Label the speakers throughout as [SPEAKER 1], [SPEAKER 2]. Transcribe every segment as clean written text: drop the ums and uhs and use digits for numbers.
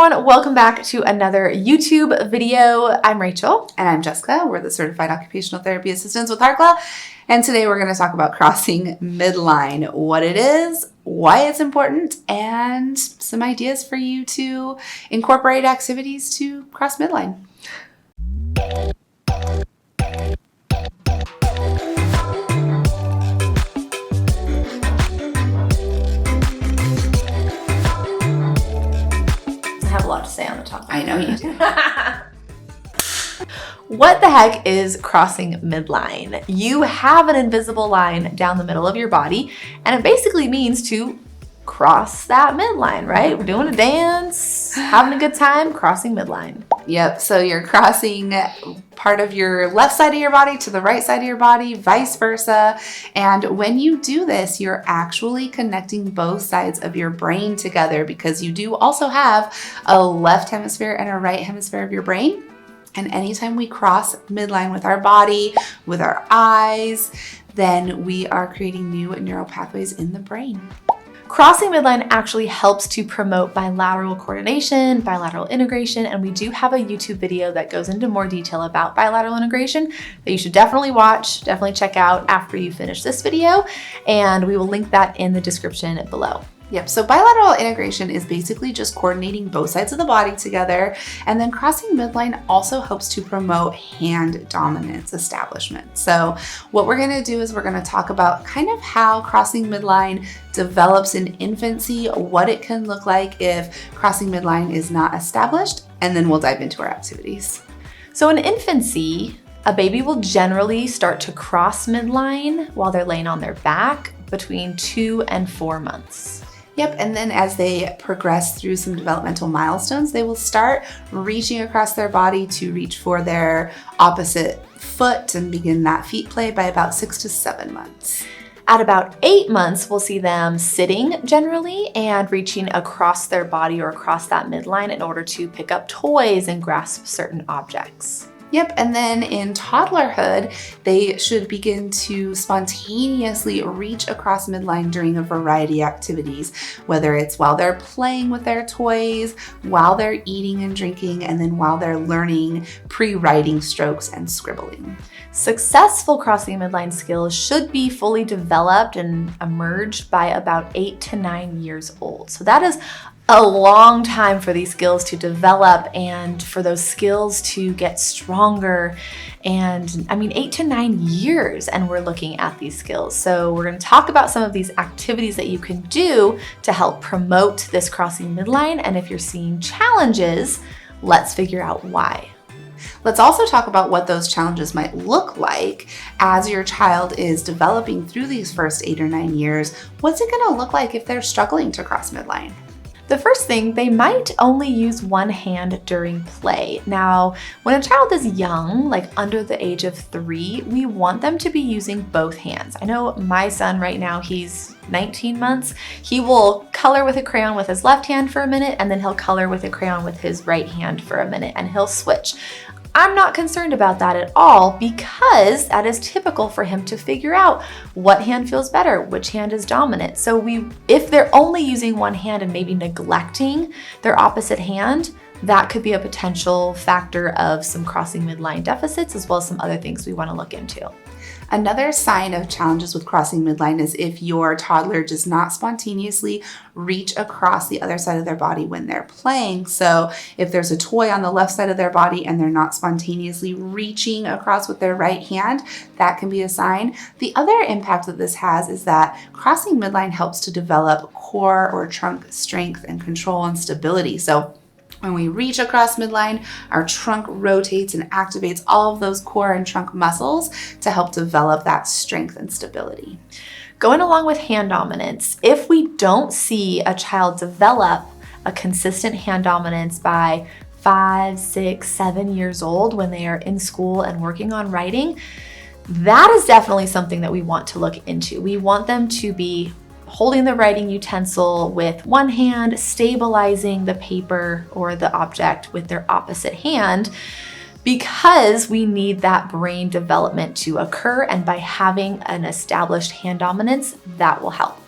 [SPEAKER 1] everyone, welcome back to another YouTube video. I'm Rachel.
[SPEAKER 2] And I'm Jessica. We're the Certified Occupational Therapy Assistants with HeartClaw. And today we're going to talk about crossing midline, what it is, why it's important, and some ideas for you to incorporate activities to cross midline.
[SPEAKER 1] I have a lot to say on the topic.
[SPEAKER 2] I know you do.
[SPEAKER 1] What the heck is crossing midline? You have an invisible line down the middle of your body, and it basically means to cross that midline, right? We're doing a dance, having a good time, crossing midline.
[SPEAKER 2] Yep, so you're crossing part of your left side of your body to the right side of your body, vice versa. And when you do this, you're actually connecting both sides of your brain together because you do also have a left hemisphere and a right hemisphere of your brain. And anytime we cross midline with our body, with our eyes, then we are creating new neural pathways in the brain.
[SPEAKER 1] Crossing midline actually helps to promote bilateral coordination, bilateral integration, and we do have a YouTube video that goes into more detail about bilateral integration that you should definitely watch, definitely check out after you finish this video, and we will link that in the description below.
[SPEAKER 2] Yep, so bilateral integration is basically just coordinating both sides of the body together, and then crossing midline also helps to promote hand dominance establishment. So what we're gonna do is we're gonna talk about kind of how crossing midline develops in infancy, what it can look like if crossing midline is not established, and then we'll dive into our activities.
[SPEAKER 1] So in infancy, a baby will generally start to cross midline while they're laying on their back between 2 and 4 months.
[SPEAKER 2] Yep, and then as they progress through some developmental milestones, they will start reaching across their body to reach for their opposite foot and begin that feet play by about 6 to 7 months.
[SPEAKER 1] At about 8 months, we'll see them sitting generally and reaching across their body or across that midline in order to pick up toys and grasp certain objects.
[SPEAKER 2] Yep, and then in toddlerhood, they should begin to spontaneously reach across midline during a variety of activities, whether it's while they're playing with their toys, while they're eating and drinking, and then while they're learning pre-writing strokes and scribbling.
[SPEAKER 1] Successful crossing midline skills should be fully developed and emerged by about 8 to 9 years old. So that is a long time for these skills to develop and for those skills to get stronger. And 8 to 9 years, and we're looking at these skills. So we're going to talk about some of these activities that you can do to help promote this crossing midline. And if you're seeing challenges, let's figure out why.
[SPEAKER 2] Let's also talk about what those challenges might look like as your child is developing through these first 8 or 9 years. What's it going to look like if they're struggling to cross midline?
[SPEAKER 1] The first thing, they might only use one hand during play. Now, when a child is young, like under the age of 3, we want them to be using both hands. I know my son right now, he's 19 months. He will color with a crayon with his left hand for a minute, and then he'll color with a crayon with his right hand for a minute, and he'll switch. I'm not concerned about that at all because that is typical for him to figure out what hand feels better, which hand is dominant. So if they're only using one hand and maybe neglecting their opposite hand, that could be a potential factor of some crossing midline deficits as well as some other things we want to look into.
[SPEAKER 2] Another sign of challenges with crossing midline is if your toddler does not spontaneously reach across the other side of their body when they're playing. So if there's a toy on the left side of their body and they're not spontaneously reaching across with their right hand, that can be a sign. The other impact that this has is that crossing midline helps to develop core or trunk strength and control and stability. So when we reach across midline, our trunk rotates and activates all of those core and trunk muscles to help develop that strength and stability.
[SPEAKER 1] Going along with hand dominance, if we don't see a child develop a consistent hand dominance by 5, 6, 7 years old when they are in school and working on writing, that is definitely something that we want to look into. We want them to be holding the writing utensil with one hand, stabilizing the paper or the object with their opposite hand, because we need that brain development to occur, and by having an established hand dominance, that will help.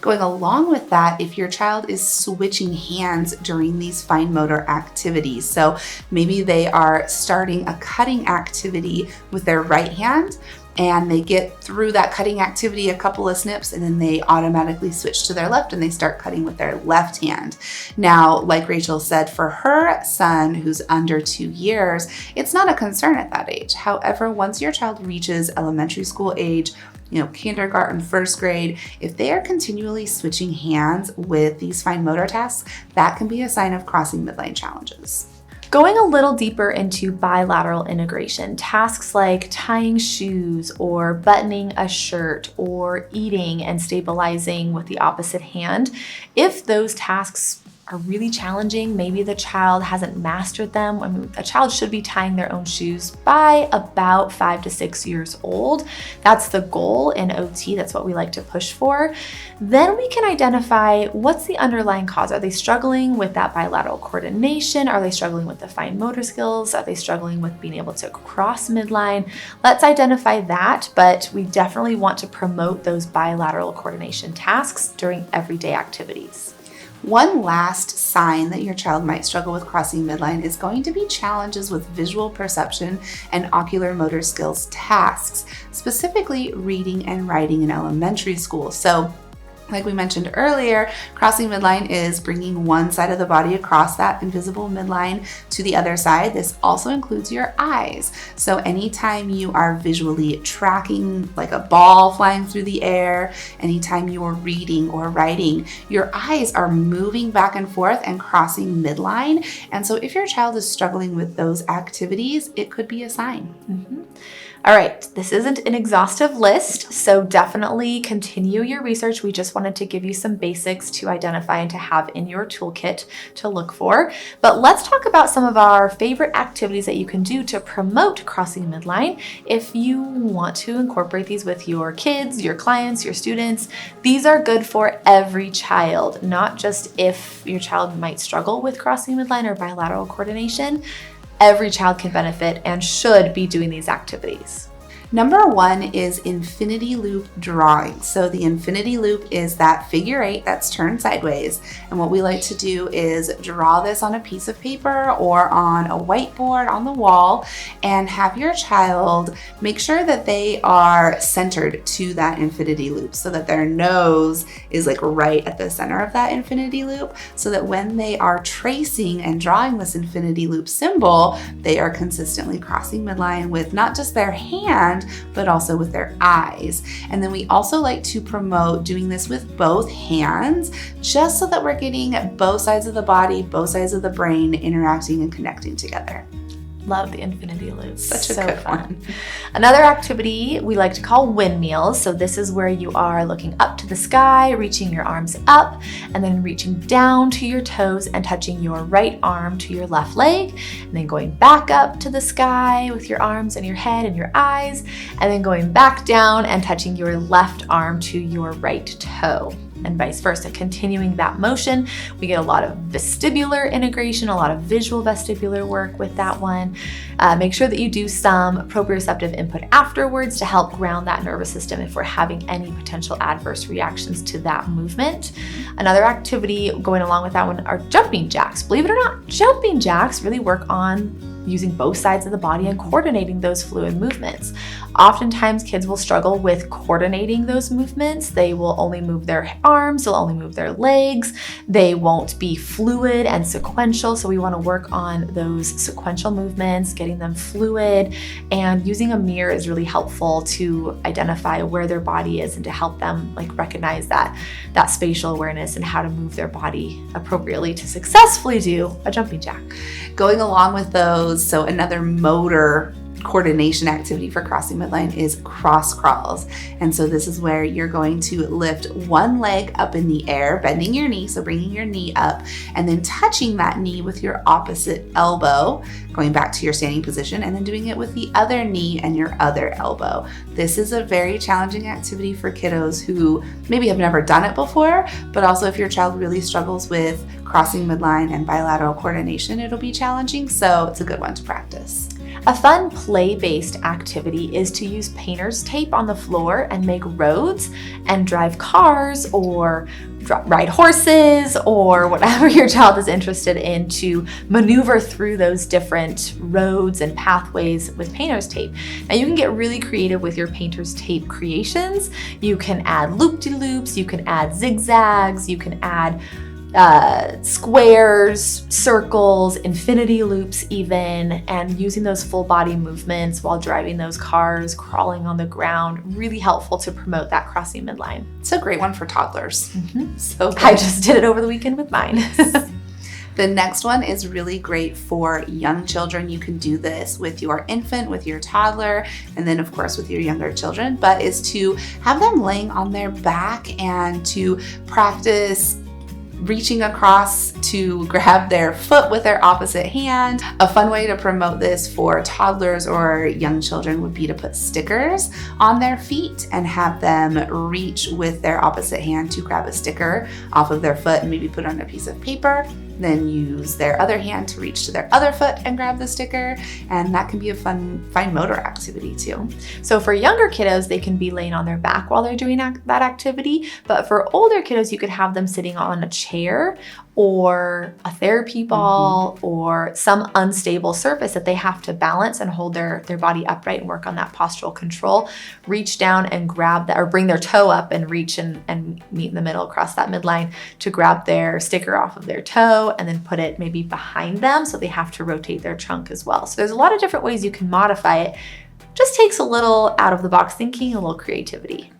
[SPEAKER 2] Going along with that, if your child is switching hands during these fine motor activities, so maybe they are starting a cutting activity with their right hand, and they get through that cutting activity a couple of snips, and then they automatically switch to their left and they start cutting with their left hand. Now, like Rachel said, for her son who's under 2 years, it's not a concern at that age. However, once your child reaches elementary school age, kindergarten, first grade, if they are continually switching hands with these fine motor tasks, that can be a sign of crossing midline challenges.
[SPEAKER 1] Going a little deeper into bilateral integration, tasks like tying shoes or buttoning a shirt or eating and stabilizing with the opposite hand, if those tasks are really challenging, maybe the child hasn't mastered them. I mean, a child should be tying their own shoes by about 5 to 6 years old. That's the goal in OT. That's what we like to push for. Then we can identify what's the underlying cause. Are they struggling with that bilateral coordination? Are they struggling with the fine motor skills? Are they struggling with being able to cross midline? Let's identify that, but we definitely want to promote those bilateral coordination tasks during everyday activities.
[SPEAKER 2] One last sign that your child might struggle with crossing midline is going to be challenges with visual perception and ocular motor skills tasks, specifically reading and writing in elementary school. So, like we mentioned earlier, crossing midline is bringing one side of the body across that invisible midline to the other side. This also includes your eyes. So anytime you are visually tracking like a ball flying through the air, anytime you are reading or writing, your eyes are moving back and forth and crossing midline. And so if your child is struggling with those activities, it could be a sign.
[SPEAKER 1] Mm-hmm. All right, this isn't an exhaustive list, so definitely continue your research. We just wanted to give you some basics to identify and to have in your toolkit to look for. But let's talk about some of our favorite activities that you can do to promote crossing midline. If you want to incorporate these with your kids, your clients, your students, these are good for every child, not just if your child might struggle with crossing midline or bilateral coordination. Every child can benefit and should be doing these activities.
[SPEAKER 2] Number 1 is infinity loop drawing. So the infinity loop is that figure 8 that's turned sideways. And what we like to do is draw this on a piece of paper or on a whiteboard on the wall and have your child make sure that they are centered to that infinity loop so that their nose is like right at the center of that infinity loop, so that when they are tracing and drawing this infinity loop symbol, they are consistently crossing midline with not just their hand, but also with their eyes. And then we also like to promote doing this with both hands, just so that we're getting both sides of the body, both sides of the brain interacting and connecting together.
[SPEAKER 1] Love the infinity loop.
[SPEAKER 2] Such a good
[SPEAKER 1] fun.
[SPEAKER 2] one.
[SPEAKER 1] Another activity we like to call windmills. So this is where you are looking up to the sky, reaching your arms up, and then reaching down to your toes and touching your right arm to your left leg, and then going back up to the sky with your arms and your head and your eyes, and then going back down and touching your left arm to your right toe, and vice versa. Continuing that motion, we get a lot of vestibular integration, a lot of visual vestibular work with that one. Make sure that you do some proprioceptive input afterwards to help ground that nervous system if we're having any potential adverse reactions to that movement. Another activity going along with that one are jumping jacks. Believe it or not, jumping jacks really work on using both sides of the body and coordinating those fluid movements. Oftentimes kids will struggle with coordinating those movements. They will only move their arms, they'll only move their legs. They won't be fluid and sequential. So we want to work on those sequential movements, getting them fluid, and using a mirror is really helpful to identify where their body is and to help them recognize that spatial awareness and how to move their body appropriately to successfully do a jumping jack.
[SPEAKER 2] Going along with those, so another motor coordination activity for crossing midline is cross crawls. And so this is where you're going to lift one leg up in the air, bending your knee, so bringing your knee up, and then touching that knee with your opposite elbow, going back to your standing position, and then doing it with the other knee and your other elbow. This is a very challenging activity for kiddos who maybe have never done it before, but also if your child really struggles with crossing midline and bilateral coordination, it'll be challenging, so it's a good one to practice.
[SPEAKER 1] A fun play-based activity is to use painter's tape on the floor and make roads and drive cars or ride horses or whatever your child is interested in to maneuver through those different roads and pathways with painter's tape. Now you can get really creative with your painter's tape creations. You can add loop-de-loops, you can add zigzags, you can add squares, circles, infinity loops even, and using those full body movements while driving those cars, crawling on the ground, really helpful to promote that crossing midline.
[SPEAKER 2] It's a great one for toddlers.
[SPEAKER 1] So I just did it over the weekend with mine.
[SPEAKER 2] The next one is really great for young children. You can do this with your infant, with your toddler, and then of course with your younger children, but is to have them laying on their back and to practice reaching across to grab their foot with their opposite hand. A fun way to promote this for toddlers or young children would be to put stickers on their feet and have them reach with their opposite hand to grab a sticker off of their foot and maybe put it on a piece of paper. Then use their other hand to reach to their other foot and grab the sticker. And that can be a fine motor activity too.
[SPEAKER 1] So for younger kiddos, they can be laying on their back while they're doing that activity. But for older kiddos, you could have them sitting on a chair or a therapy ball or some unstable surface that they have to balance and hold their body upright and work on that postural control. Reach down and grab that, or bring their toe up and reach and meet in the middle across that midline to grab their sticker off of their toe and then put it maybe behind them so they have to rotate their trunk as well. So there's a lot of different ways you can modify it. Just takes a little out of the box thinking, a little creativity.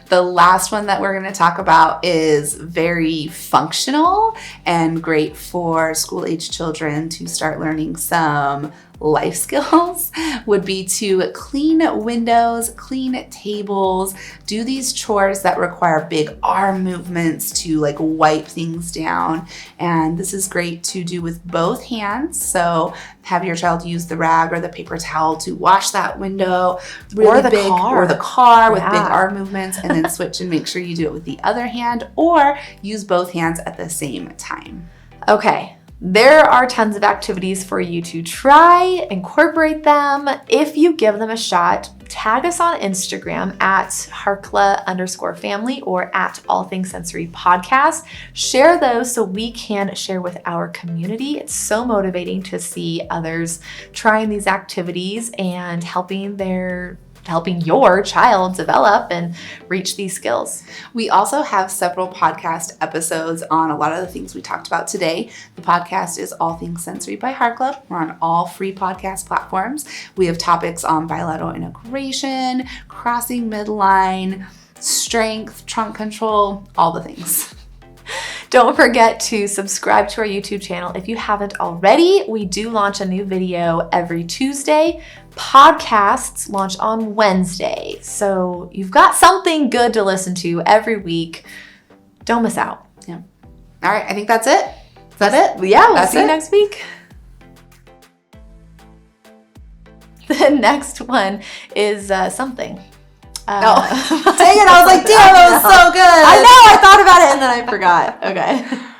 [SPEAKER 2] The last one that we're going to talk about is very functional and great for school-age children to start learning some life skills, would be to clean windows, clean tables, do these chores that require big arm movements to like wipe things down. And this is great to do with both hands. So have your child use the rag or the paper towel to wash that window, really
[SPEAKER 1] or the
[SPEAKER 2] car with big arm movements, and then switch and make sure you do it with the other hand or use both hands at the same time.
[SPEAKER 1] Okay. There are tons of activities for you to try, incorporate them. If you give them a shot, tag us on Instagram at Harkla_family or at All Things Sensory Podcast. Share those so we can share with our community. It's so motivating to see others trying these activities and helping your child develop and reach these skills.
[SPEAKER 2] We also have several podcast episodes on a lot of the things we talked about today. The podcast is All Things Sensory by Harkla. We're on all free podcast platforms. We have topics on bilateral integration, crossing midline, strength, trunk control, all the things.
[SPEAKER 1] Don't forget to subscribe to our YouTube channel if you haven't already. We do launch a new video every Tuesday. Podcasts launch on Wednesday. So you've got something good to listen to every week. Don't miss out.
[SPEAKER 2] Yeah. All right. I think that's it. Is that it?
[SPEAKER 1] Yeah. We'll see you next week. The next one is something.
[SPEAKER 2] No. Dang it. I was like, damn, that was so good.
[SPEAKER 1] I know. I thought about it and then I forgot. Okay.